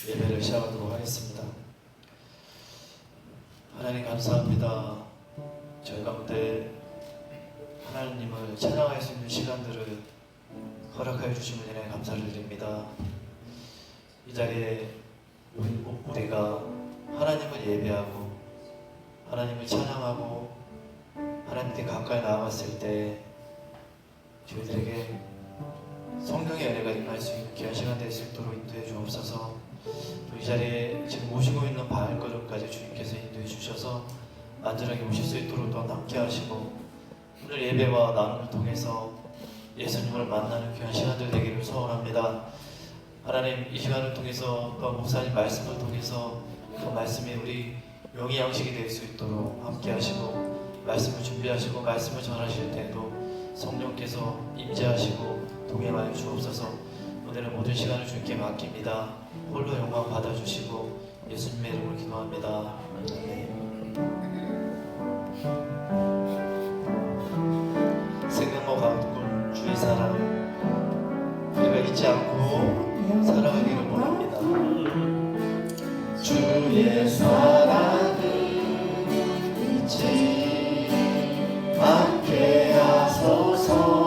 예배를 시작하도록 하겠습니다. 하나님 감사합니다. 저희 가운데 하나님을 찬양할 수 있는 시간들을 허락하여 주신 은혜에 감사를 드립니다. 이 자리에 우리가 하나님을 예배하고 하나님을 찬양하고 하나님께 가까이 나아갔을 때 저희들에게 성령의 은혜가 임할 수 있는 귀한 시간 될 수 있도록 인도해 주옵소서. 또 이 자리에 지금 모시고 있는 발걸음까지 주님께서 인도해 주셔서 안전하게 오실 수 있도록 또 함께 하시고 오늘 예배와 나눔을 통해서 예수님을 만나는 귀한 시간들 되기를 소원합니다. 하나님, 이 시간을 통해서 또 목사님 말씀을 통해서 그 말씀이 우리 영의 양식이 될 수 있도록 함께 하시고 말씀을 준비하시고 말씀을 전하실 때도 성령께서 임재하시고 동행하여 주옵소서. 오늘은 모든 시간을 주님께 맡깁니다. 홀로 영광 받아주시고 예수님의 이름으로 기도합니다. 생명과 가꾼 주의 사랑 우리가 잊지 않고 살아가기를 원합니다. 주의 사랑을 잊지 않게 하소서.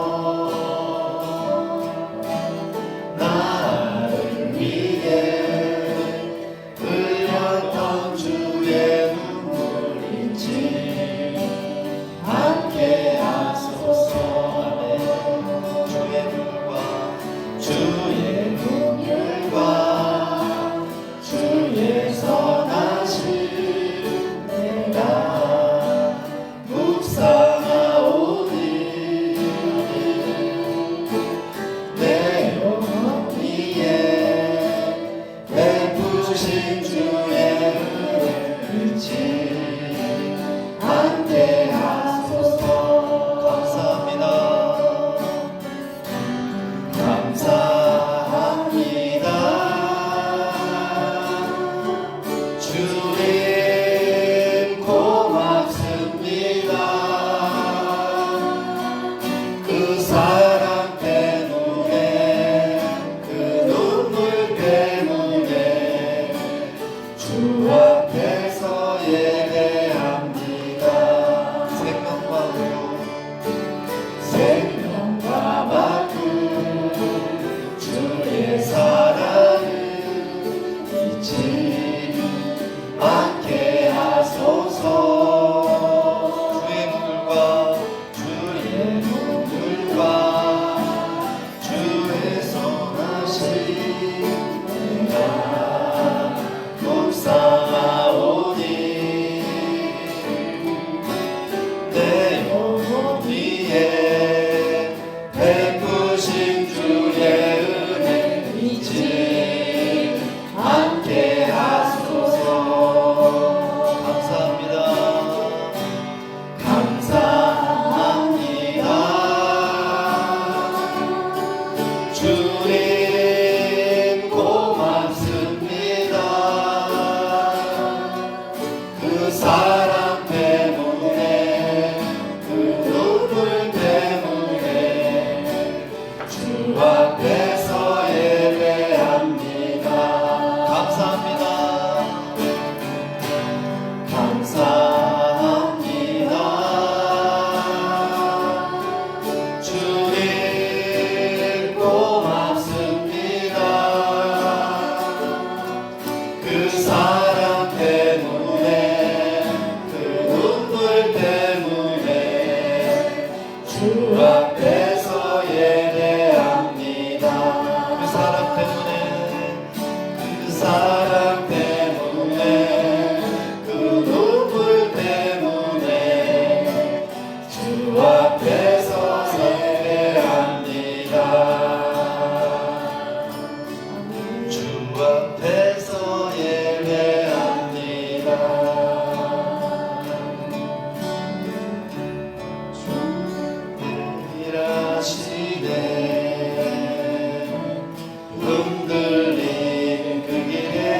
흔들린 그 길에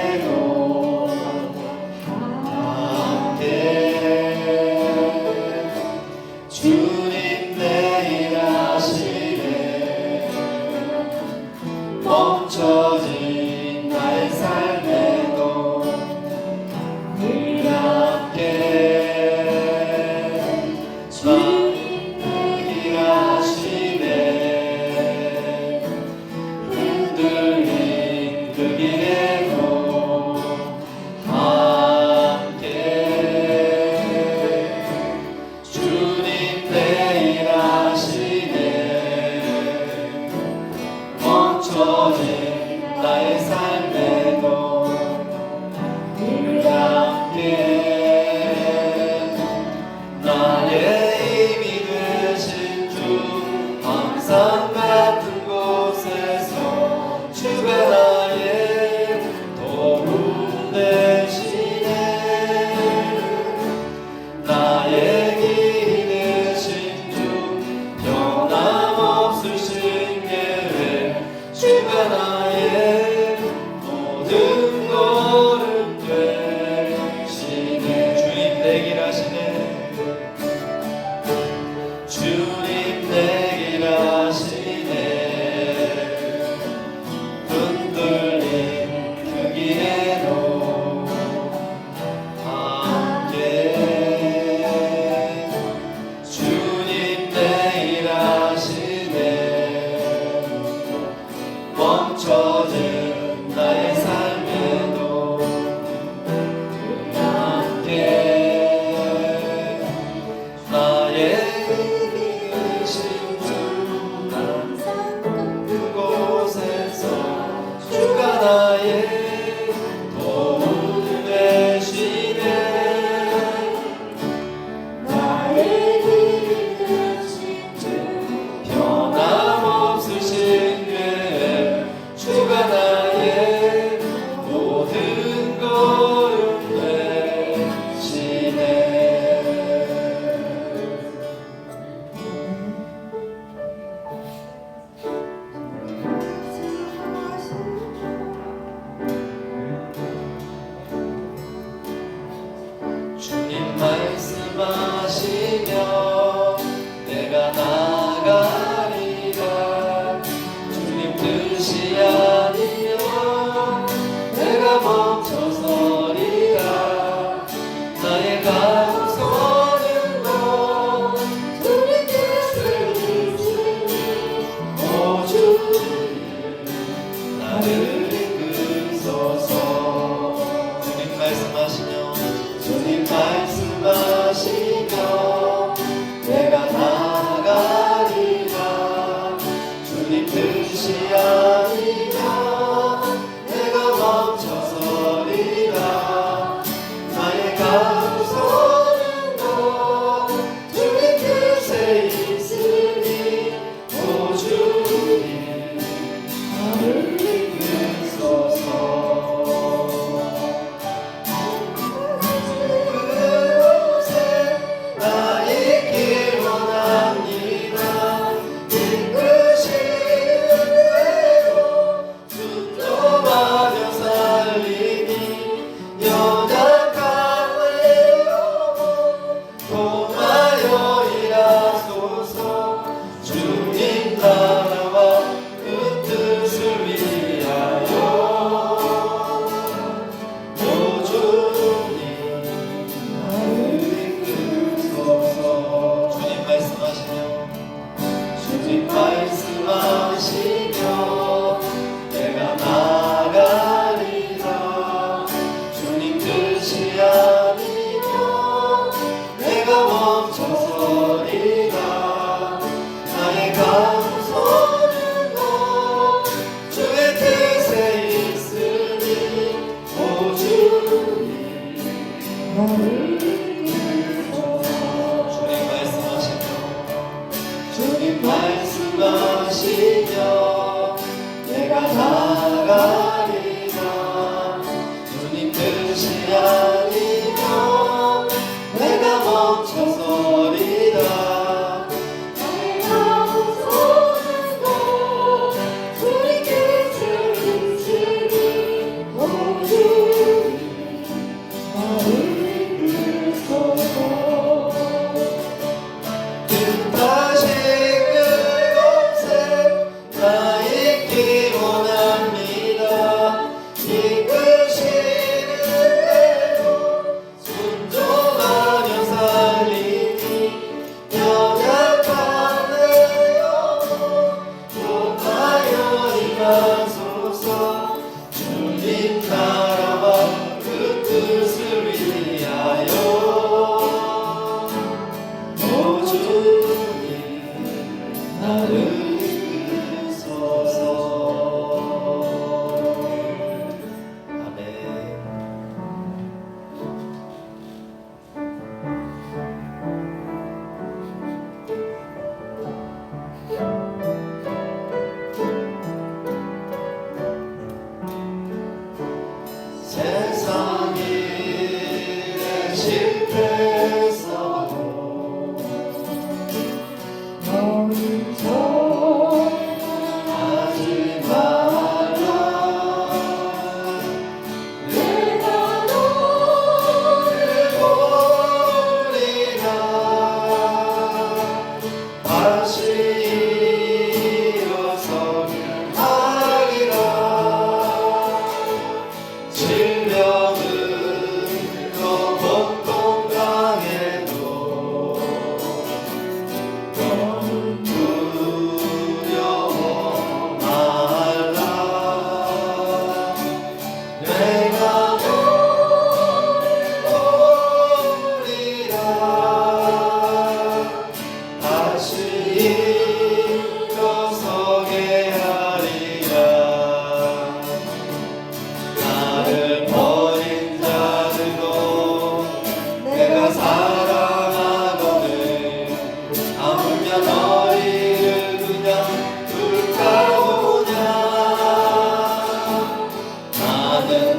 등골음 되시네. 주님 내 길 하시네. 주님 내 길 하시네. 흔들린 그 길에도 함께 주님 내 길 하시네. 멈춰진 나의 삶에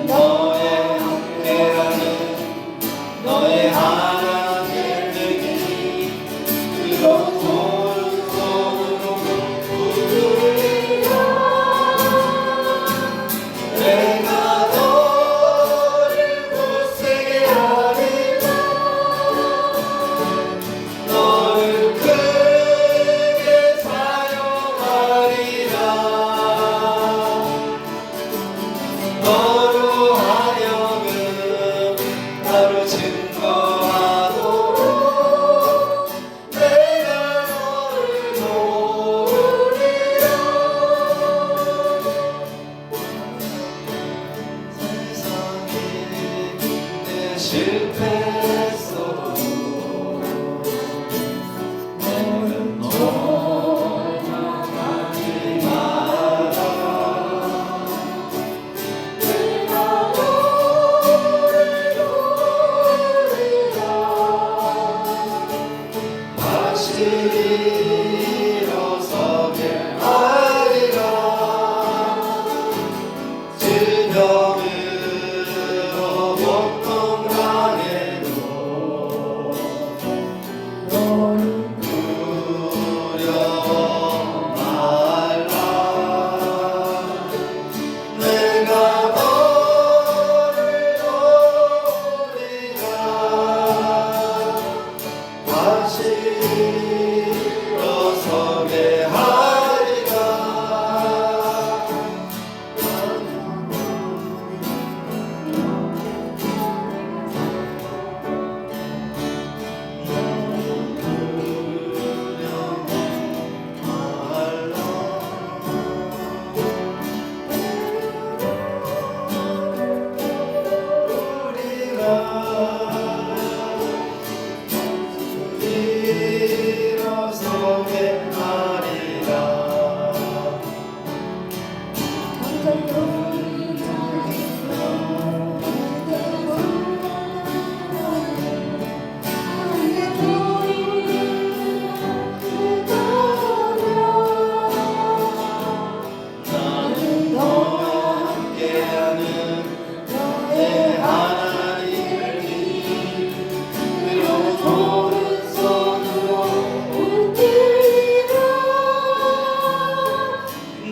너의 함께하는 너의 하나님의 능히 그런 손으로 부르리라. 내가 너를 굳세게 하리라. 너를 크게 사용하리라. 너로 하여금 나로 증거하도록 내가 너를 도우리라. 세상에 내 실패했어도 너는 돌아가지 마라. 내가 너를 도우리라. 다시 일어서게 하리라. 질병으로 고통당해도 너는 두려워 말라. 내가 너를 도우리라. 다시 일어서게 하리라. 일어서게 하리라. 나는 너와 함께하는 너의 하나님을 믿으며 오른손으로 붙들리라.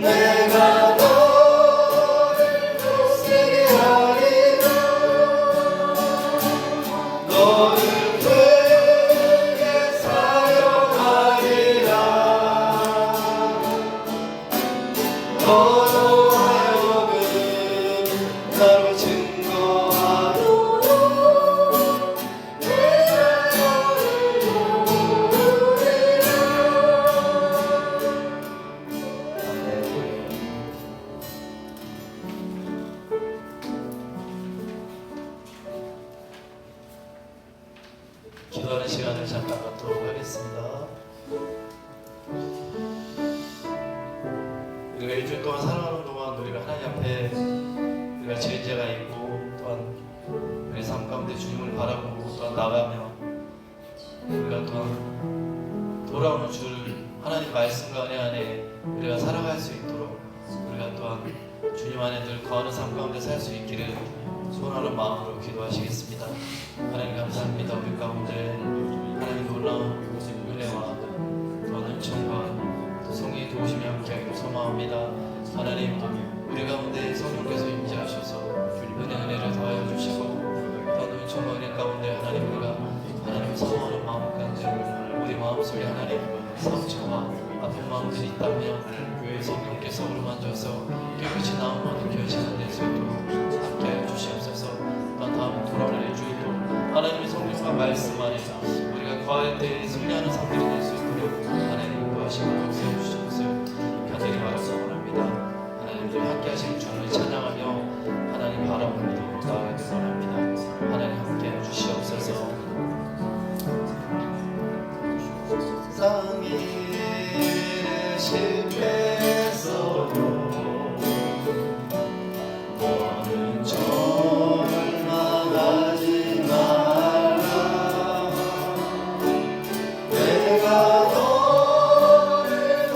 내가 너를 굳세게 하리라. 너를 크게 사용하리라. 너로 하여금 나로 증거하도록 내가 너를 도우리라. 기도하는 시간을 잠깐 갖도록 하겠습니다. 우리가 일주일 동안 살아가는 동안 우리가 하나님 앞에 우리가 지은 죄가 있고 또한 우리 삶 가운데 주님을 바라보고 또한 나가며 우리가 또한 돌아오는 줄 하나님 말씀과 은혜 안에 우리가 살아갈 수 있도록 우리가 또한 주님 안에 늘 거하는 삶 가운데 살 수 있기를 소원하는 마음으로 기도하시겠습니다. 하나님 감사합니다. 우리 가운데 하나님 놀라운 은혜와 또한 은총과 또 성령의 도우심이 함께하기를 소망합니다. 하나님 우리 가운데 성령께서 임재하셔서 은혜를 더하여 주시고 또한 은총과 은혜 가운데 하나님 우리가 하나님을 사모하는 마음 가운데 우리 마음속에 하나님 상처와 아픈 마음들이 있다면 성령께서 어루만져서 깨끗이 나음으로 느껴지는 데서도 함께하여 주시옵소서. 또한 다음 돌아오는 일주일도 하나님의 성령과 말씀 안에 우리가 거할 때 승리하는 삶들이 될 수 있도록 하나님 인도하시고 역사해 주시옵소서. 간절히 바라고 원합니다. 하나님들 함께하시는 주님을 찬양하며 하나님 바라보며 나아가기 원합니다. 하나님 함께해 주시옵소서. 세상이 실패했어도 너는 절망하지 마라. 내가 너를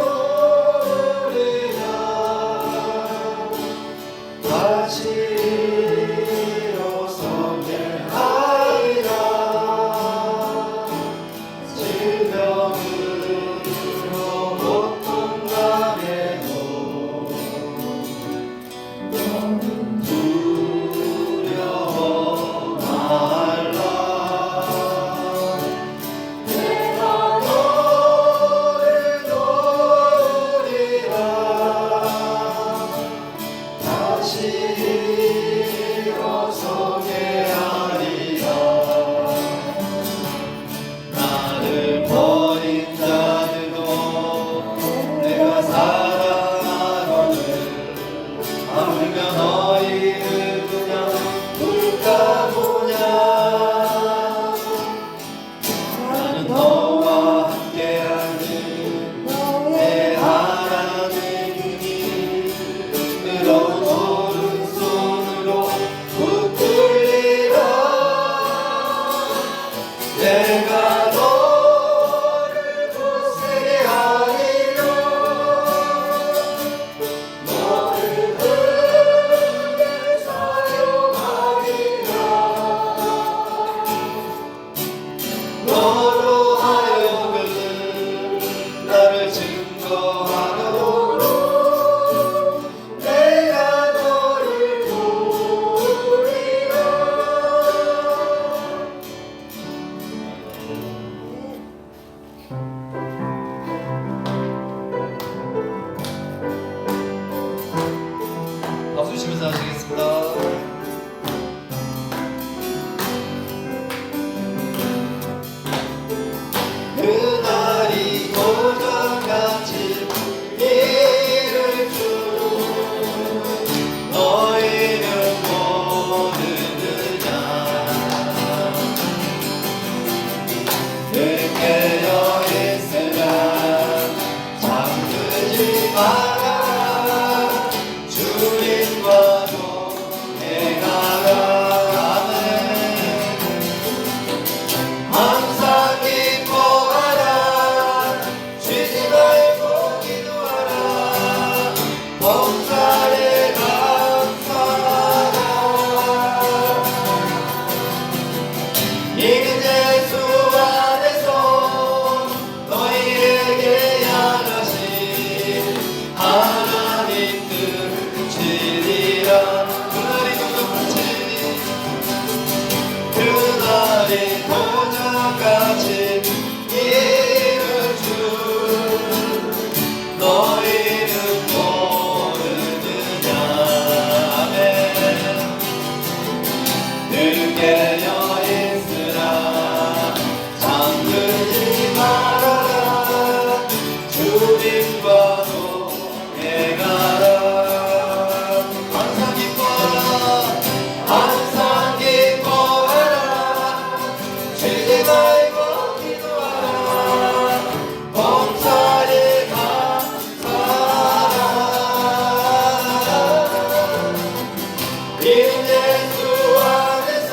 예수 안에서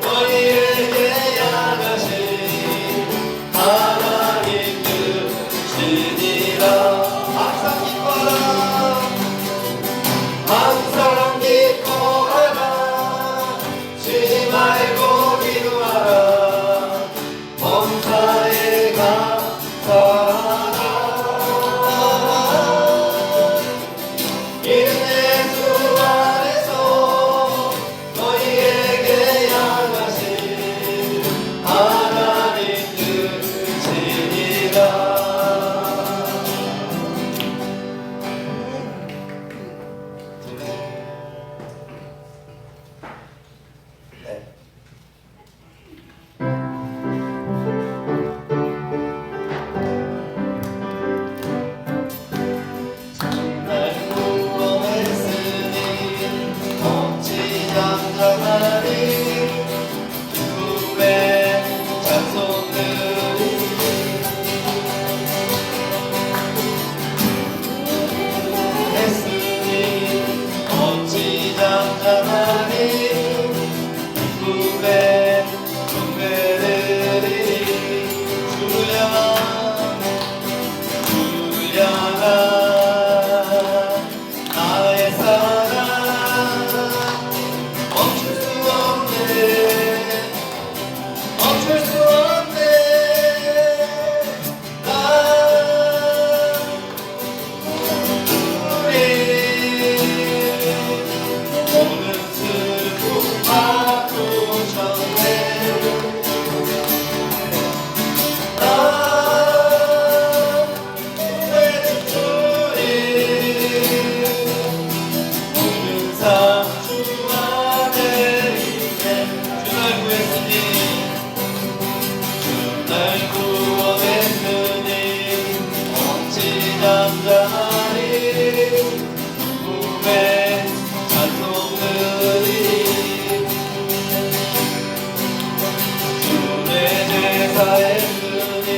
너희에게 향하신 하나님 뜻이니라. 항상 기뻐라 항상 기뻐하라 쉬지 말고 기도하라 범사에 감사하라. 이는 예수 안에서 너희에게 향하신 하나님 뜻이니라. 네. 날 구원했으니 어찌 잠잠하리 죽음의 찬송들이 했으니 어찌 잠잠하리 꿈에 꿈에들이 주를 향한 나의 사랑 멈출 수 없네 멈출 수 없네. 우리 모든 슬픔 바꾸셨네. 내 춤추리 모든 삶 주 안에 있네. 주 날 구했으니 주 날 구원했으니 어찌 잠잠하리 꿈의 찬송들이 주의 제사했으니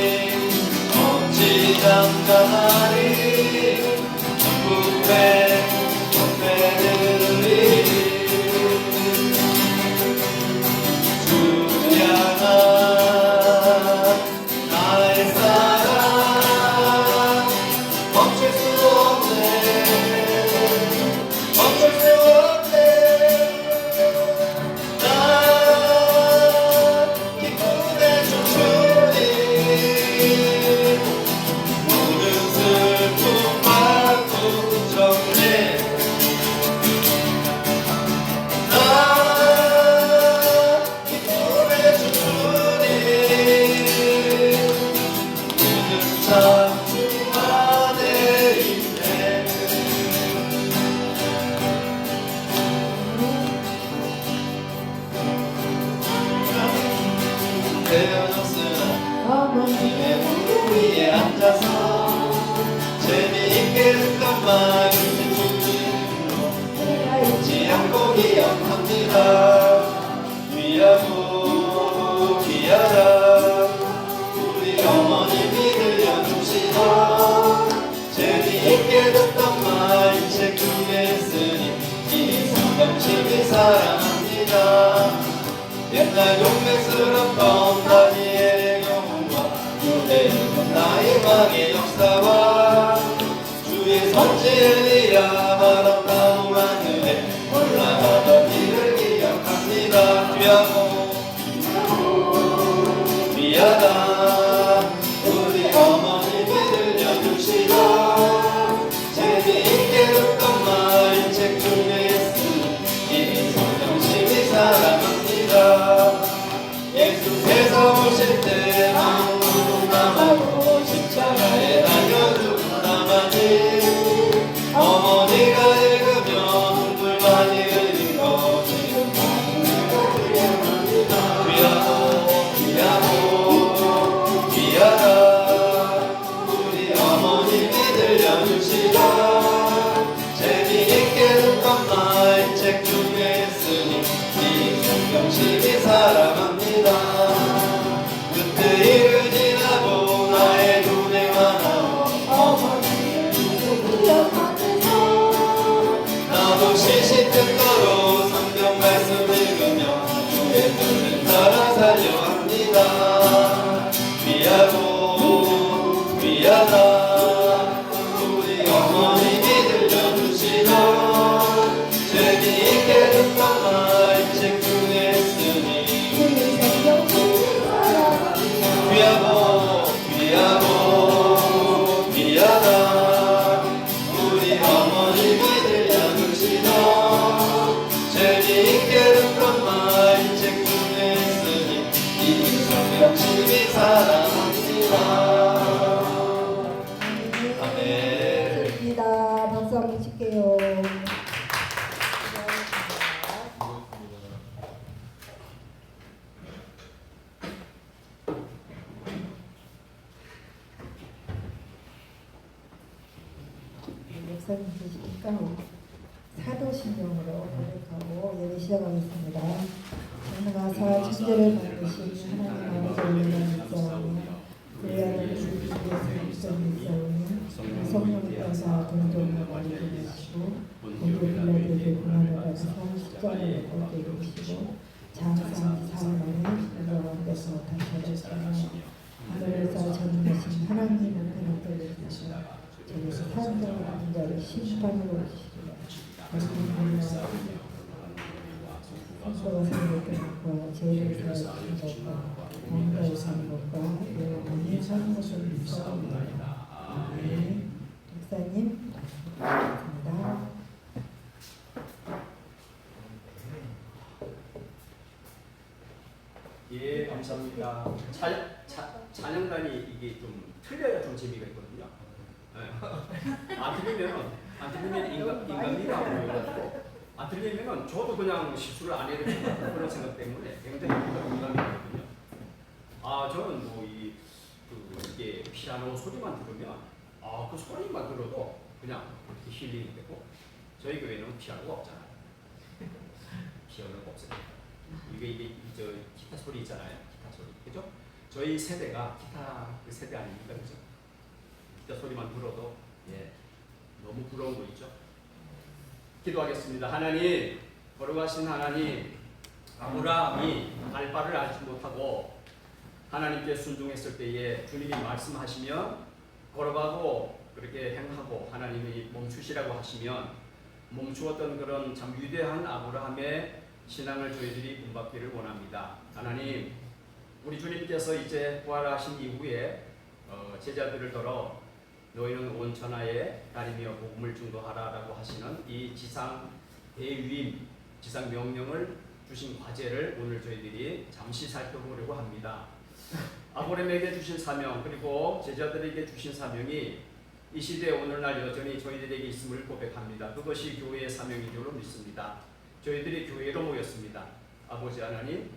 어찌 잠잠하리 꿈의 꿈에들이 주를 향한 나의 사랑 멈출 수 없네 멈출 수 없네. 나 기쁨에 춤추리 모든 슬픔 바꾸셨네. 나 기쁨에 춤추리 모든 삶 주 안에 있네. 되어졌으나 어머니의 무릎 위에 앉아서 재미있게 듣던 말을 잊지 않고 기억합니다. 귀하고 귀하다 우리 어머님이 들려주시던 재미있게 듣던 말 책 중에 쓰니 이 성경심이 사랑합니다. 옛날 용맹스럽던 다니엘의 경우와 유대인은 나의 왕의 역사와 주의 선지 엘리야 아름다운 하늘에 올라가던 일을 기억합니다. 귀하고 귀하다 우리 어머님이 들려주시던 재미있게 듣던 말 책 중에 쓰니 성경심이 사랑합니다. 예수 세상 오실 때 마음으로 남하고 십자가에 달려 죽는다마니 어머니가 읽으며 눈물 많이 흘린 거 지금 귀하고 귀하고 귀하다 우리 어머님이 들려주시던 재미있게 듣던 말 책 중에 쓰니 이 선지시니까 사도신경으로 고백하고 예배 시작하겠습니다. 전능하사 천지를 만드신 하나님 아버지를 믿사오니 우리 아들 예수 그리스도를 믿사오니 성령의 따사 동정을 알게 하시고 본토 빌라도에게 고난을 받으사 십자가에 못 박게 되시고 장사한 4일 만에 십자가 가운데서 다시 하늘에서 전능하신 하나님 앞에 떨어지시고 저에서 사람들을 받은 자를 심판으로 오시리라. 성소가 사는 것과 죄를 사는 것과 공가에 사는 것과 영원히 사는 것을 믿사옵나이다. 아멘. 목사님 감사합니다. 예, 감사합니다. 찬양단이 이게 좀 틀려야 좀 재미가 있거든요. 안 들리면 인간미가 보여가지고 안 들리면은 저도 그냥 실수를 안 해도 될 것 같은 그런 생각 때문에 굉장히 민감이거든요. 저는 뭐 이게 피아노 소리만 들으면 그 소리만 들어도 그냥 이렇게 힐링이 되고 저희 교회는 피아노가 없잖아요. 피아노가 없어요. 이게 저 기타 소리 있잖아요. 기타 소리, 그죠? 저희 세대가 기타 그 세대 아닙니까, 그죠? 기타 소리만 들어도 너무 부러운 거 있죠. 기도하겠습니다. 하나님, 거룩하신 하나님, 아브라함이 갈 바를 알지 못하고 하나님께 순종했을 때에 주님이 말씀하시면 걸어가고 그렇게 행하고 하나님이 멈추시라고 하시면 멈추었던 그런 참 위대한 아브라함의 신앙을 저희들이 본받기를 원합니다. 하나님, 우리 주님께서 이제 부활하신 이후에 제자들을 더러 너희는 온 천하에 다니며 복음을 증거하라라고 하시는 이 지상 대위임, 지상 명령을 주신 과제를 오늘 저희들이 잠시 살펴보려고 합니다. 아브라함에게 주신 사명 그리고 제자들에게 주신 사명이 이 시대 오늘날 여전히 저희들에게 있음을 고백합니다. 그것이 교회의 사명인 줄로 믿습니다. 저희들이 교회로 모였습니다. 아버지 하나님,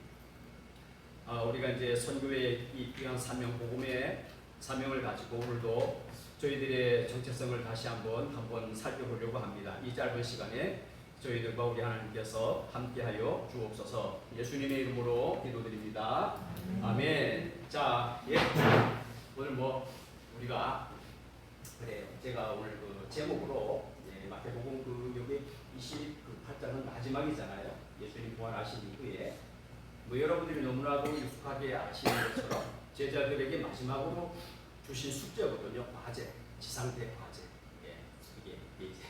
우리가 이제 선교의 이 귀한 사명, 복음의 사명을 가지고 오늘도 저희들의 정체성을 다시 한번 살펴보려고 합니다. 이 짧은 시간에 저희들과 우리 하나님께서 함께하여 주옵소서. 예수님의 이름으로 기도드립니다. 아멘. 자, 오늘 우리가 제가 오늘 그 제목으로 마태복음 여기 28장은 마지막이잖아요. 예수님 부활하신 이후에 여러분들이 너무나도 익숙하게 아시는 것처럼 제자들에게 마지막으로 주신 숙제거든요. 과제, 지상대 과제. 이게 이제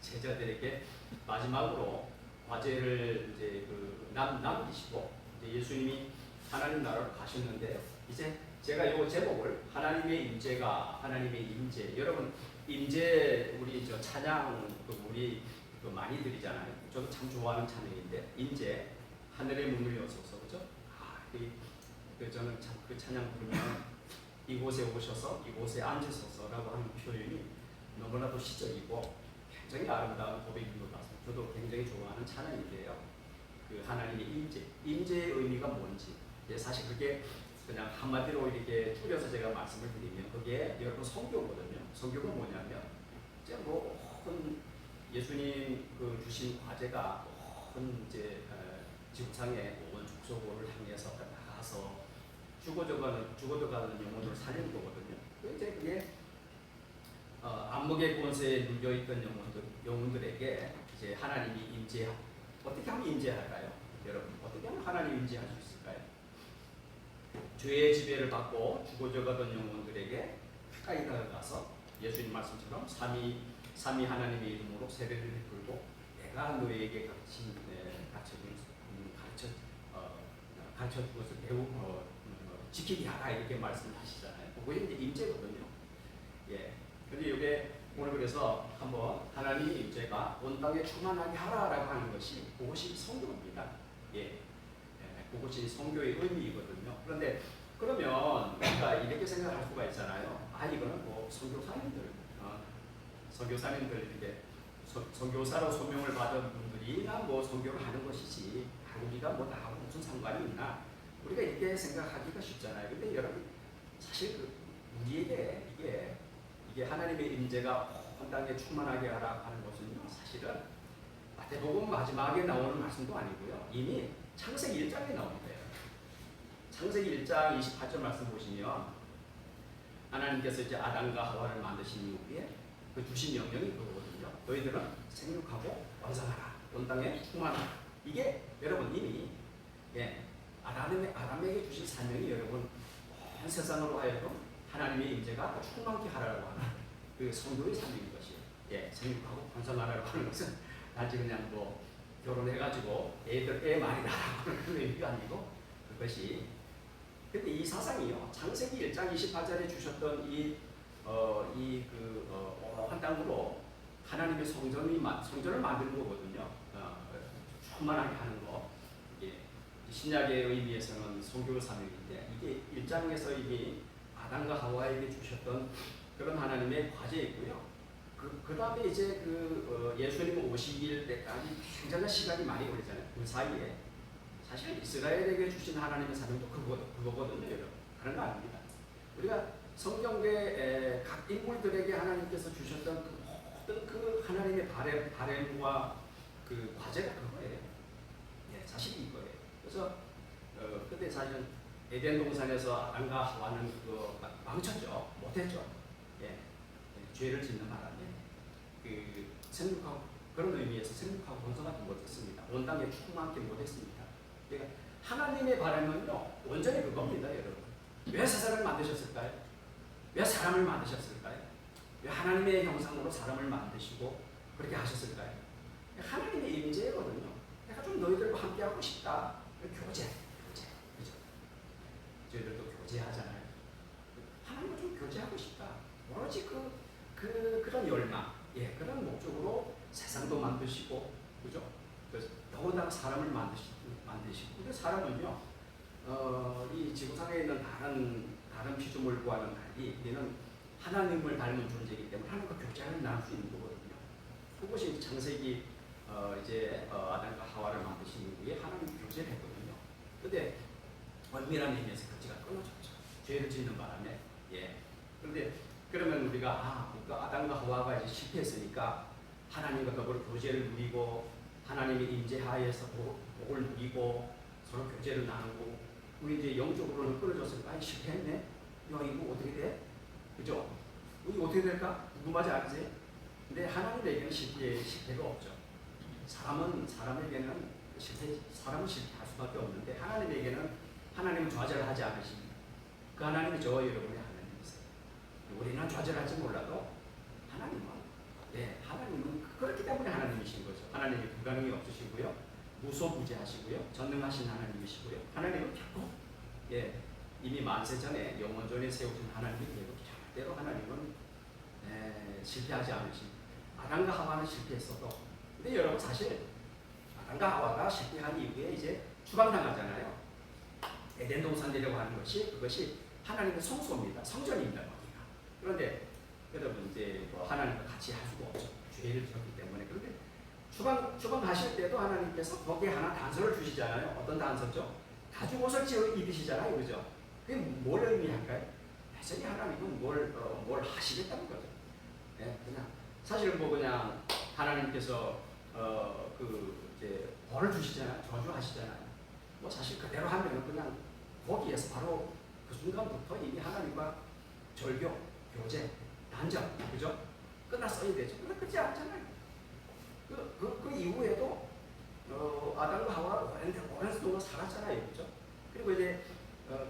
제자들에게 마지막으로 과제를 이제 남기시고 이제 예수님이 하나님 나라로 가셨는데요. 이제 제가 이 제목을 하나님의 임재. 여러분 임재 우리 저 찬양 우리 많이 드리잖아요. 저도 참 좋아하는 찬양인데 임재 하늘의 문을 여소서, 그죠? 저는 참 그 찬양 부르면 이곳에 오셔서 이곳에 앉으소서라고 하는 표현이 너무나도 시적이고 굉장히 아름다운 고백인 것 같습니다. 저도 굉장히 좋아하는 찬양인데요. 그 하나님의 임재의 의미가 뭔지 사실 그게 그냥 한마디로 이렇게 줄여서 제가 말씀을 드리면 그게 여러분 성교거든요. 성교가 뭐냐면 이제 예수님 주신 과제가 이제 지구상에 온 족속을 향해서 나가서 죽어져가는 영혼을 살리는 거거든요. 이제 그게 암흑의 권세에 눌려있던 영혼들에게 이제 하나님이 어떻게 하면 임재할까요? 여러분 어떻게 하면 하나님 임재할 수 있을까요? 죄의 지배를 받고 죽어져가던 영혼들에게 가까이 다가가서 예수님 말씀처럼 삼위 하나님의 이름으로 세례를 베풀고 내가 너희에게 가르쳐 준 것을 지키게 하라 이렇게 말씀하시잖아요. 그게 이제 임재거든요. 근데 이게 오늘 그래서 한번 하나님의 임재가 온 땅에 충만하게 하라라고 하는 것이 그것이 성교입니다. 그것이 성교의 의미이거든요. 그런데 그러면 우리가 이렇게 생각할 수가 있잖아요. 이거는 선교사님들 이렇게 선교사로 소명을 받은 분들이나 선교를 하는 것이지 우리가 나하고 무슨 상관이 있나? 우리가 이렇게 생각하기가 쉽잖아요. 근데 여러분 사실 우리에게 이게 하나님의 임재가 한 땅에 충만하게 하라 하는 것은요, 사실은 마태복음 마지막에 나오는 말씀도 아니고요. 이미 창세기 1장에 나옵니다. 창세기 1장 28절 말씀 보시면 하나님께서 이제 아담과 하와를 만드신 이후에 그 주신 명령이 그거거든요. 너희들은 생육하고 번성하라. 온 땅에 충만하라. 이게 여러분 이미 아담에게 주신 사명이 여러분 온 세상으로 하여금 하나님의 임재가 충만케 하라고 하는 그 성도의 사명인 것이에요. 생육하고 번성하라고 하는 것은 단지 그냥 뭐 결혼해가지고 애 많이 낳으라고 하는 그런 의미가 아니고 그것이 근데 이 사상이요 창세기 1장 28절에 주셨던 한 땅으로 하나님의 성전을 만드는 거거든요. 충만하게 하는 거. 이게 신약의 의미에서는 성교 사명인데 이게 1장에서 이미 아담과 하와에게 주셨던 그런 하나님의 과제이고요. 그 다음에 이제 예수님 오실 때까지 굉장한 시간이 많이 걸리잖아요. 그 사이에 사실 이스라엘에게 주신 하나님의 사명도 그거거든요, 여러분. 다른 거 아닙니다. 우리가 성경의 각 인물들에게 하나님께서 주셨던 그 모든 그 하나님의 바램과 그 과제가 그거예요. 사실 이거예요. 그래서 그때 사실은 에덴 동산에서 아담과 하와는 망쳤죠, 못했죠. 죄를 짓는 바람에 생육하고 그런 의미에서 생육하고 번성하지 못했습니다. 온 땅에 충만하게 못했습니다. 그러니까 하나님의 바람은요 온전히 그겁니다, 여러분. 왜 세상을 만드셨을까요? 왜 사람을 만드셨을까요? 왜 하나님의 형상으로 사람을 만드시고 그렇게 하셨을까요? 하나님의 임재거든요. 내가 좀 너희들과 함께하고 싶다. 교제, 그죠? 저희들도 교제하잖아요. 하나님과 좀 교제하고 싶다. 오로지 그런 열망, 그런 목적으로 세상도 만드시고, 그죠? 그래서 더군다나 사람을 만드시고, 근데 사람은요, 이 지구상에 있는 다른 피조물과는 달리 우리는 하나님을 닮은 존재이기 때문에 하나님과 교제를 나눌 수 있는 거거든요. 그것이 창세기 아담과 하와를 만드신 이후에 하나님 교제를 했거든요. 근데 엄밀한 의미에서 교제가 끊어졌죠. 죄를 짓는 바람에. 그런데 그러면 우리가 아담과 하와가 이제 실패했으니까 하나님과 더불어 교제를 누리고 하나님의 임재하에서 복을 누리고 서로 교제를 나누고 우리 이제 영적으로는 끊어졌으니까 실패했네. 야 이거 어떻게 돼? 그죠? 이거 어떻게 될까? 궁금하지 않으세요? 근데 하나님에게는 실패가 없죠. 사람은 실패할 수밖에 없는데 하나님은 좌절을 하지 않으십니다. 그 하나님이 저와 여러분의 하나님이세요. 우리는 좌절할지 몰라도 하나님은 그렇기 때문에 하나님이신 거죠. 하나님이 불가능이 없으시고요, 무소부재하시고요, 전능하신 하나님이시고요. 하나님은 결코 이미 만세 전에 영원 전에 세우신 하나님이고 절대로 하나님은 실패하지 않으십니다. 아담과 하와는 실패했어도 근데 여러분 사실 아담과 하와가 실패한 이후에 이제 추방당하잖아요. 에덴 동산이라고 하는 그것이 하나님의 성소입니다. 성전입니다. 거기가. 그런데 여러분 이제 하나님과 같이 할 수가 없죠. 죄를 지었기 때문에. 그런데 추방하실 때도 하나님께서 거기에 하나 단서를 주시잖아요. 어떤 단서죠? 가죽옷을 입히시잖아요. 그죠? 그게 뭘 의미할까요? 여전히 하나님은 뭘 하시겠다는 거죠. 그냥 사실 그냥 하나님께서 이제 벌을 주시잖아요. 저주하시잖아요. 사실 그대로 하면 그냥 거기에서 바로 그 순간부터 이미 하나님과 절교, 교제, 단절, 그죠? 끝났어야 되죠. 근데 그렇지 않잖아요. 그 이후에도 아담과 하와가 오랜 동안 살았잖아요. 그죠? 그리고 이제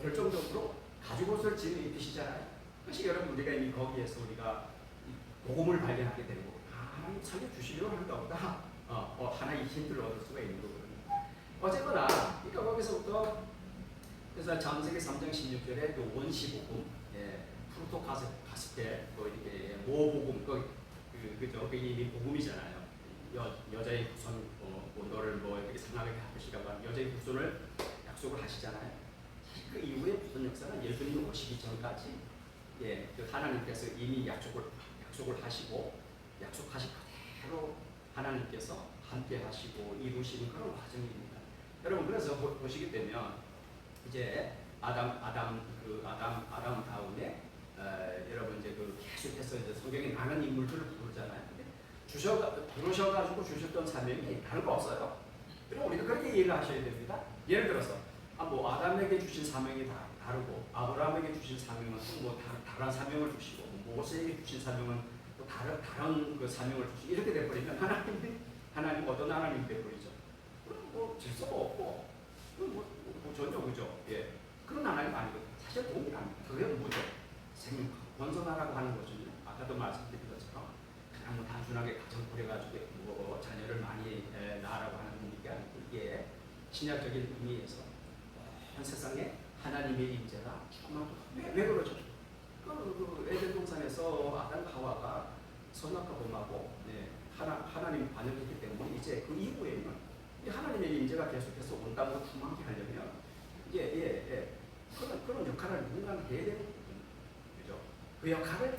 결정적으로 가죽옷을 입히시잖아요. 그것이 여러분 우리가 이미 거기에서 우리가 복음을 발견하게 되는 거고 하나님 살려주시려고 한다 보다 하나의 힌트를 얻을 수가 있는 거거든요. 어쨌거나 그러니까 거기서부터 그래서 창세기 3장 16절에 그 원시복음, 프루토 가스펠, 이렇게 모복음, 그죠? 그게 이미 복음이잖아요. 여자의 후손, 너를 이렇게 상하게 하시라고 하는 여자의 후손을 약속을 하시잖아요. 사실 그 이후에 무슨 역사는 예수님 오시기 전까지, 그 하나님께서 이미 약속을 하시고 약속하신 그대로 하나님께서 함께 하시고 이루시는 그런 과정입니다. 여러분 그래서 보시게 되면 이제 아담 다음에 여러분 이제 그 계속해서 이제 성경에 많은 인물들을 부르잖아요. 근데 부르셔가지고 주셨던 사명이 다른 거 없어요. 그럼 우리도 그렇게 이해를 하셔야 됩니다. 예를 들어서 뭐 아담에게 주신 사명이 다르고 아브라함에게 주신 사명은 또 뭐 다른 사명을 주시고 모세에게 주신 사명은 또 다른 그 사명을 주시고 이렇게 돼버리면 하나님 어떤 하나님이 돼버리죠. 그럼 뭐 질서가 없고 뭐 전혀 그죠. 예. 그런 하나님 아니거든요. 사실 동일합니다. 그게 뭐죠? 생명 번성하라고 하는 거죠. 아까도 말씀드린 것처럼 그냥 뭐 단순하게 가정 꾸려가지고 뭐 자녀를 많이 낳으라고 하는 의미가 아니고 이게 신약적인 의미에서 현 세상에 하나님의 임재가 충만하다. 왜 그러죠? 그 에덴 동산에서 아담 하와가 선악과 범하고 하나님 반역했기 때문에 이제 그 이후에는 하나님의 임재가 계속해서 온 땅으로 충만하게 하려면 그런 역할을 누군가는 해야 되는 거거든요. 그죠? 그 역할을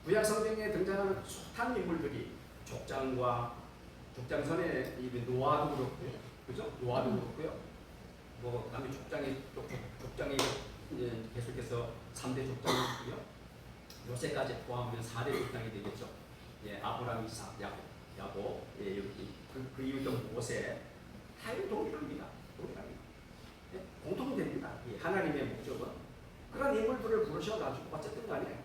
구약 성경에 등장하는 숱한 인물들이 족장선에 노아도 그렇고요. 그죠? 노아도 그렇고요. 뭐 그다음에 족장이 계속해서 3대 족장이 있고요. 요새까지 포함하면 4대 족장이 되겠죠. 예, 아브라함, 이삭, 야곱, 예, 여기 그 이후부터 모세 다 동일합니다. 예, 공통됩니다. 예, 하나님의 목적은 그런 인물들을 부르셔가지고 어쨌든 간에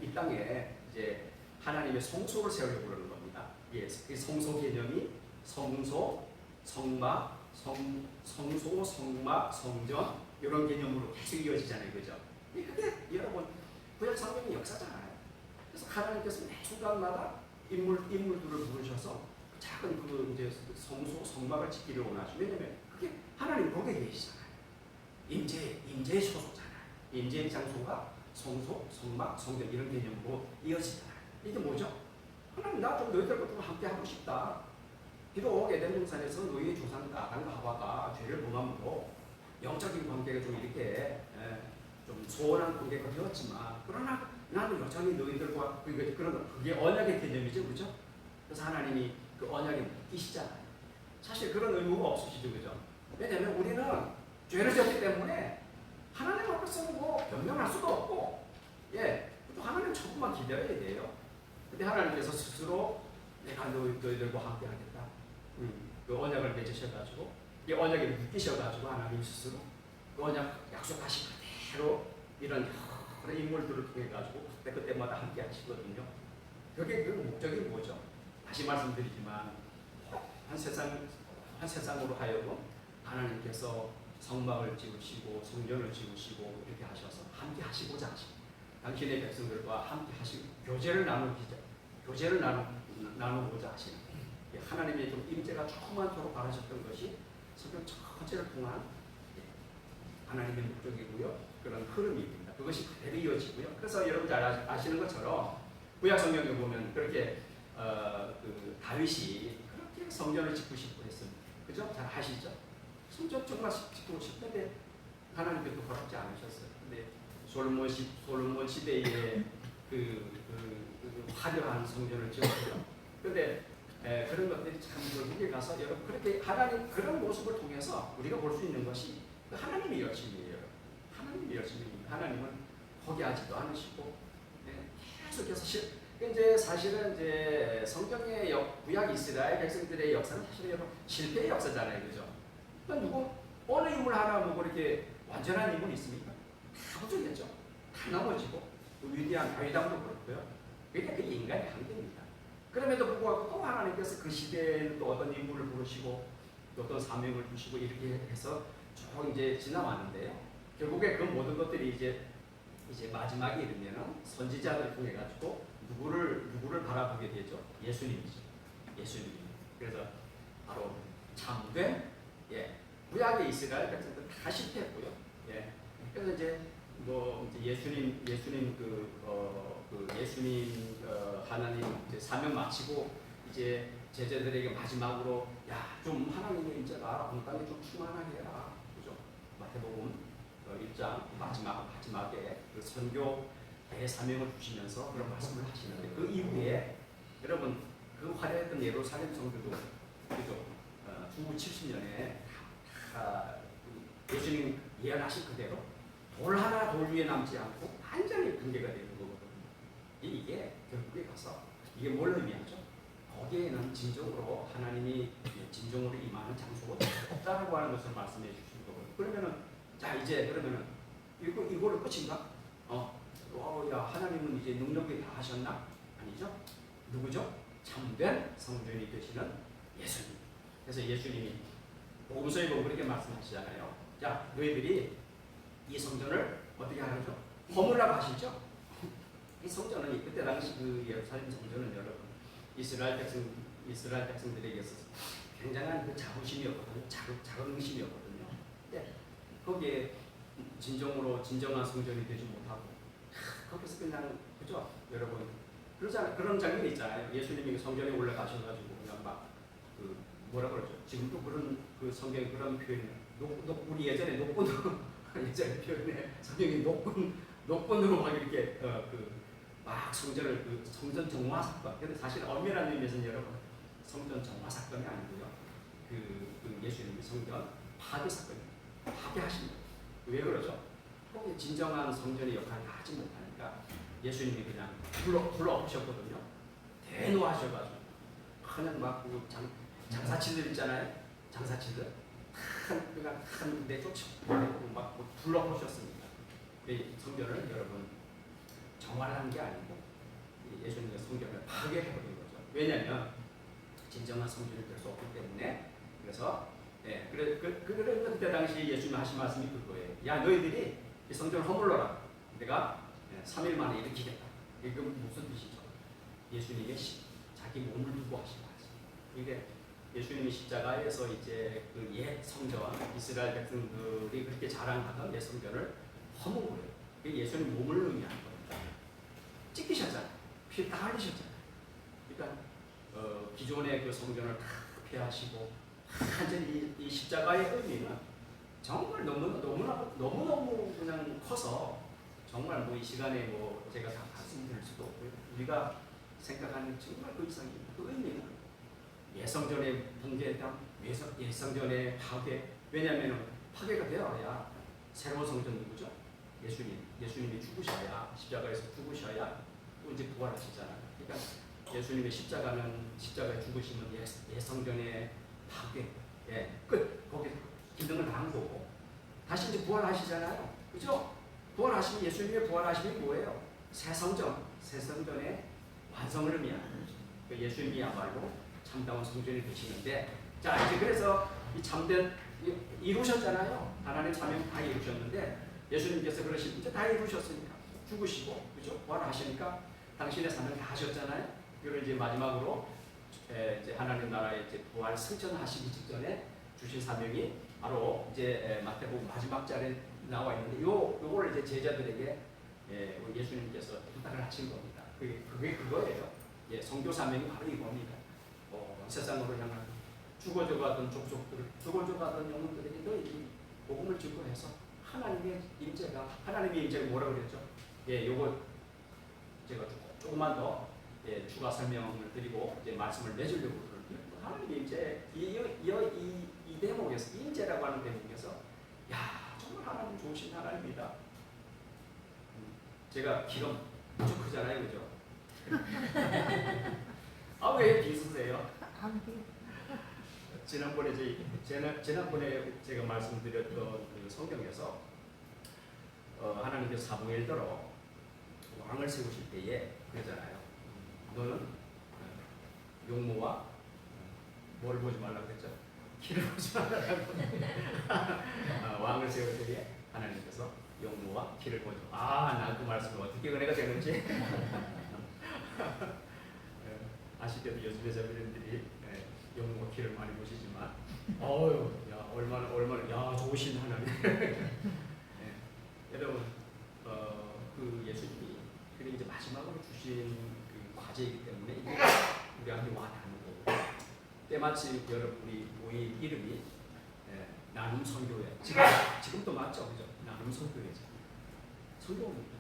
이 땅에 이제 하나님의 성소를 세우려고 그러는 겁니다. 예, 그 성소 개념이 성소, 성막, 성소, 성막, 성전 이런 개념으로 계속 이어지잖아요, 그죠? 근데 여러분 구약 성경이 역사잖아요. 그래서 하나님께서 매 순간마다 인물들을 부르셔서 작은 그 이제 성소, 성막을 짓기를 원하시죠. 왜냐면 그게 하나님 거기에 계시잖아요. 임재의 초소잖아요. 임재의 장소가 성소, 성막, 성전 이런 개념으로 이어지잖아요. 이게 뭐죠? 하나님 나 좀 너희들과 좀 함께 하고 싶다. 비록 에덴 동산에서 너희의 조상 아담과 하와가 죄를 범함으로 영적인 관계가 좀 이렇게 좀 소원한 관계가 되었지만 그러나 나는 여전히 너희들과 그게 언약의 개념이죠, 그죠? 그래서 하나님이 그 언약에 묶이시잖아요. 사실 그런 의무가 없으시죠, 그죠? 왜냐하면 우리는 죄를 지었기 때문에 하나님 앞에서 뭐 변명할 수도 없고, 또 하나님 조금만 기다려야 돼요. 근데 하나님께서 스스로 내가 너희들과 함께 하겠다. 그 언약을 맺으셔가지고 이 언약에 묶이셔가지고 하나님 스스로 그 언약 약속하신 그대로 이런 여러 인물들을 통해 가지고 그때마다 함께 하시거든요. 그게 그 목적이 뭐죠? 다시 말씀드리지만 한 세상으로 하여금 하나님께서 성막을 지으시고 성전을 지으시고 이렇게 하셔서 함께 하시고자 하시고 당신의 백성들과 함께 하시고 교제를 나누고자 하시는 하나님의 좀 임재가 충만토록 바라셨던 것이 성경 전체를 통한 하나님의 목적이고요. 그런 흐름입니다. 그것이 그대로 이어지고요. 그래서 여러분 잘 아시는 것처럼 구약 성경에 보면 그렇게 그 다윗이 그렇게 성전을 짓고 싶고 했습니다. 그죠? 잘 아시죠? 성전 정말 짓고 싶은데 하나님께서 허락지 않으셨어요. 근데 솔로몬 시대에 그 화려한 성전을 지었고요. 그런데 그런 것들이 참 결국에 가서 여러분 그렇게 하나님 그런 모습을 통해서 우리가 볼 수 있는 것이 하나님의 열심이에요. 하나님의 열심입니다. 하나님은 포기하지도 않으시고 계속해서 이제 사실은 이제 성경의 구약 이스라엘 백성들의 역사는 사실은 여러분 실패의 역사잖아요, 그죠? 어느 인물 하나 보고 이렇게 완전한 인물이 있습니까? 다 부족했죠. 다 넘어지고 위대한 다윗왕도 그렇고요. 그러니까 그게 인간의 한계입니다. 그럼에도 불구하고 또 하나님께서 그 시대에 또 어떤 인물을 부르시고 또 어떤 사명을 주시고 이렇게 해서 쭉 이제 지나왔는데요. 결국에 그 모든 것들이 이제 마지막에 이르면은 선지자들을 통해 가지고 누구를 바라보게 되죠? 예수님이죠. 예수님. 그래서 바로 참된 구약의 이스라엘 백성들 다 실패했고요. 그래서 이제 예수님 하나님 이제 사명 마치고 이제 제자들에게 마지막으로 좀 하나님의 임재가 온 땅에 좀 충만하게 해라. 그죠? 마태복음 1장 마지막에 그 선교 대사명을 주시면서 그런 말씀을 하시는데 그 이후에 여러분 그 화려했던 예루살렘 성도도 그죠? 주후 70년에 예수님 예언하신 그대로 돌 하나 돌 위에 남지 않고 완전히 관계가 되는 거거든요. 이게 결국에 가서 이게 뭘 의미하죠? 거기에는 진정으로 하나님이 진정으로 임하는 장소가 없다라고 하는 것을 말씀해 주시는 거거든요. 그러면은 자 이제 그러면은 이거를 끝인가? 야 하나님은 이제 능력이 다 하셨나? 아니죠? 누구죠? 참된 성전이 되시는 예수님. 그래서 예수님이 복음서에 보면 그렇게 말씀하시잖아요. 자 너희들이 이 성전을 어떻게 하죠? 허물라고 하시죠? 이 성전은 그때 당시 그 예루살렘 성전은 여러분 이스라엘 백성들에게 있어서 굉장한 그 자부심이었거든요. 자긍심이었거든요. 근데 거기에 진정한 성전이 되지 못하고 거기서 그냥 그죠? 여러분 그런 장면이 있잖아요. 예수님이 성전에 올라가셔가지고 그냥 막 그 뭐라 그러죠? 지금도 그런 그 성경에 그런 표현이 우리 예전에 녹군으로 예전에 표현에 성경이 녹군으로 막 이렇게 막 성전을 그 성전 정화 사건. 근데 사실 엄밀한 의미에서는 여러분 성전 정화 사건이 아니고요. 그 예수님이 성전 파괴 사건이에요. 파괴하신 거예요. 왜 그러죠? 거기 진정한 성전의 역할을 하지 못하니까 예수님이 그냥 불러오셨거든요. 대노하셔가지고 그냥 막 그 장사치들 있잖아요. 장사치들 그냥 큰 내쫓고 막 불러오셨습니다. 성전을 여러분 정화를 한 게 아니고 예수님의 성전을 파괴해버린 거죠. 왜냐하면 진정한 성전이 될 수 없기 때문에. 그래서 그때 당시 예수님이 하신 말씀이 그거예요. 야 너희들이 이 성전을 허물러라. 내가 3일 만에 일으키겠다. 이게 무슨 뜻이죠? 예수님의 자기 몸을 두고 하신 말씀. 이게 예수님이 십자가에서 이제 그 옛 성전 이스라엘 백성들이 그렇게 자랑하던 옛 성전을 허문 거예요. 그게 예수님 몸을 의미하는 겁니다. 찢기셨잖아요. 피 다 흘리셨잖아요. 그러니까 기존의 그 성전을 다 폐하시고 완전히 이 십자가의 의미는 정말 너무너무 그냥 커서 정말 뭐 이 시간에 뭐 제가 다 말씀드릴 수도 없고요. 우리가 생각하는 정말 그 이상입니다. 그 의미는 예성전의 붕괴당, 예성전의 파괴. 왜냐하면 파괴가 되어야 새로운 성전 누구죠? 예수님이 죽으셔야 십자가에서 죽으셔야 또 이제 부활하시잖아요. 그러니까 예수님의 십자가에 죽으시면 예성전의 파괴, 끝. 거기 기능을 다 한 거고 다시 이제 부활하시잖아요. 그죠? 부활하시면 예수님의 부활하심이 뭐예요? 새 성전의 완성을 의미하는 거죠. 예수님이야말로 참다운 성전이 되시는데, 자 이제 그래서 이 참된 이루셨잖아요. 하나님 사명 다 이루셨는데 예수님께서 그러신 이제 다 이루셨으니까 죽으시고 그죠? 부활하시니까 당신의 사명 다 하셨잖아요. 그리고 이제 마지막으로 이제 하나님 나라의 이제 부활 승천하시기 직전에 주신 사명이 바로 이제 마태복음 마지막 절에 나와 있는데 요걸 이제 제자들에게 예수님께서 부탁을 하신 겁니다. 그게 그거예요. 성교 사명이 바로 이겁니다. 세상으로 향한 죽어져가던 족속들, 죽어져가던 영혼들에게 너희 복음을 증거해서 하나님의 임재가 뭐라고 그랬죠? 요거 제가 조금만 더 추가 설명을 드리고 이제 말씀을 맺으려고 그러는데 하나님의 임재 이 대목에서 임재라고 하는 대목에서 정말 하나님 좋으신 하나님이다. 제가 키가 무척 크잖아요, 그죠? 왜 비슷해요? 지난번에 제가 말씀드렸던 그 성경에서 하나님께서 사무엘더러 왕을 세우실 때에 그러잖아요. 너는 용모와 뭘 보지 말라고 했죠? 키를 보지 말라고. 왕을 세울 때에 하나님께서 용모와 키를 보지. 나 그 말씀을 어떻게 은혜가 되는지 아시다시피 요즘 여자분들이 용모와 키를 많이 보시지만 얼마나 좋으신 하나님. 여러분 그 예수님이 그리고 이제 마지막으로 주신 그 과제이기 때문에 이게 우리한테 와닿는 거고 때마침 여러분 우리 모임 이름이 나눔 선교회 지금도 맞죠, 그죠? 나눔 선교회죠. 선교입니다.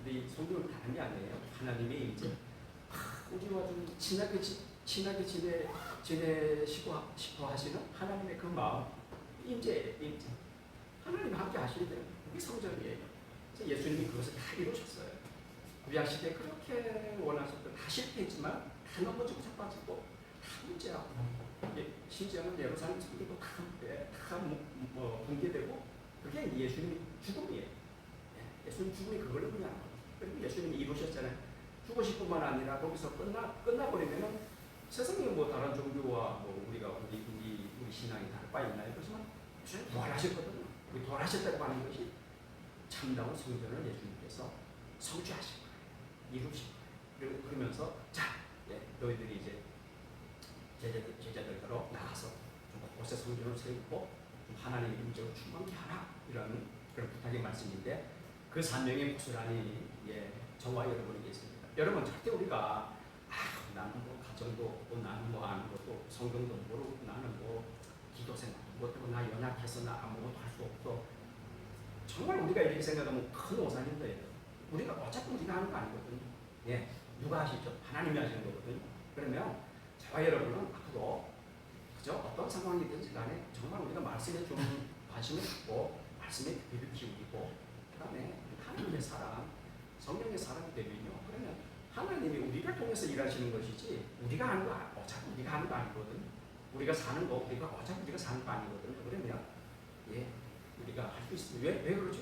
근데 이 선교는 다른 게 아니에요. 하나님이 이제 우리와 좀 친하게 지내시고 싶어 하시는 하나님의 그 마음, 임재. 하나님 함께 하시는데 그게 성전이에요. 예수님이 그것을 다 이루셨어요. 구약 시대 그렇게 원하셨던 다 실패했지만 다 넘어지고 자빠지고 다 문제야. 심지어는 예루살렘 성전도 다 붕괴되고 그게 예수님의 죽음이에요. 예수님 죽음이 그걸 의미하는 거예요. 그리고 예수님이 이루셨잖아요. 죽으실뿐만 아니라 거기서 끝나버리면은 세상에 뭐 다른 종교와 뭐 우리 신앙이 다를 바 있나요? 그렇지만 예수님 부활하셨거든요. 우리 부활하셨다고 하는 것이 참다운 성전을 예수님께서 성취하신 거예요. 이루신 거예요. 그러면서 자, 너희들이 이제 제자들로 나가서 좀 곳곳에 성전을 세우고 좀 하나님의 임재로 충만케 하라 이런 그런 부탁의 말씀인데 그 사명이 고스란히 저와 여러분에게 있습니다. 여러분 절대 우리가 나는 뭐 가정도 없고 나는 뭐 아는 것도 성경도 모르고 나는 뭐 기도 생각도 못하고 나 연약해서 나 아무것도 할 수 없어. 정말 우리가 이렇게 생각하면 큰 오산입니다. 우리가 어차피 우리가 하는 거 아니거든요. 누가 하시죠? 하나님이 하시는 거거든요. 그러면 저와 여러분은 앞으로 그죠? 어떤 상황이든지 간에 정말 우리가 말씀에 좀 관심을 갖고 말씀에 귀를 기울이고 그다음에 하나님의 사랑, 성령의 사랑이 되면요. 그러면 하나님이 우리를 통해서 일하시는 것이지 우리가 하는 거 어차피 우리가 하는 거 아니거든요. 우리가 사는 거 어차피 우리가 사는 거 아니거든요. 그러면 우리가 할 수 있습니다. 왜 그러죠?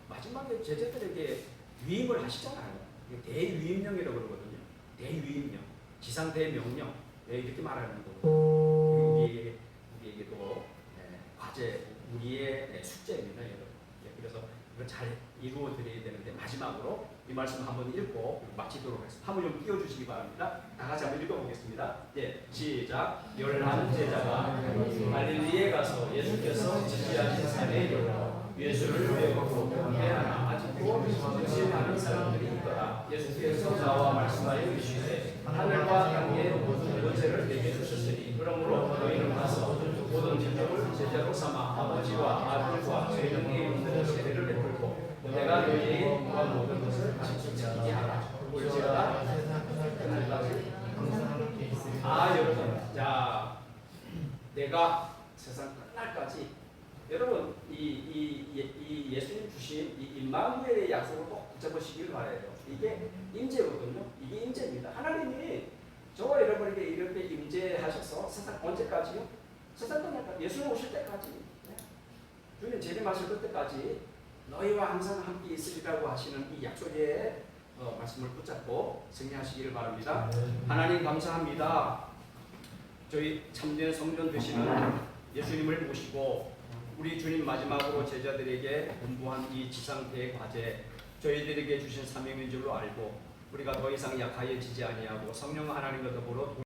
마지막에 제자들에게 위임을 하시잖아요. 대위임령이라고 그러거든요. 대위임령, 지상 대명령 이렇게 말하는 거거든요. 우리에게도 과제, 우리의 숙제입니다. 그래서 이걸 잘 이루어 드려야 되는데 마지막으로 이 말씀 한번 읽고 마치도록 하겠습니다. 한번 좀 띄워주시기 바랍니다. 다 같이 한번 읽어보겠습니다. 시작. 11제자가 갈릴리에 가서 예수께서 지시하신 산에 이르러 예수를 외우고 회하나 아직도 의심하는 사람들이 있더라. 예수께서 나와 말씀하여 이르시되 하늘과 땅의 모든 권세를 내게 주셨으니 그러므로 너희는 가서 모든 민족을 제자로 삼아 아버지와 아들과 성령의 이름으로 세례를 베풀고 내가 너희에게 공부한 모든 것을 가르치게 하라. 올지어다 그날까지 여러분, 자, 내가 세상 끝날까지 여러분 이 예수님 주신 이 임마누엘의 약속을 꼭 붙잡으시길 바라요. 이게 임재거든요. 이게 임재입니다. 하나님이 저와 여러분에게 이렇게 임재하셔서 세상 언제까지요? 세상 끝날까지 예수님 오실 때까지 주님 재림하실 그때까지 너희와 항상 함께 있으리라고 하시는 이 약속의 말씀을 붙잡고 승리하시기를 바랍니다. 하나님 감사합니다. 저희 참된 성전 되시는 예수님을 모시고 우리 주님 마지막으로 제자들에게 공부한 이 지상대의 과제 저희들에게 주신 사명인 줄로 알고 우리가 더 이상 약하여지지 아니하고 성령 하나님과 더불어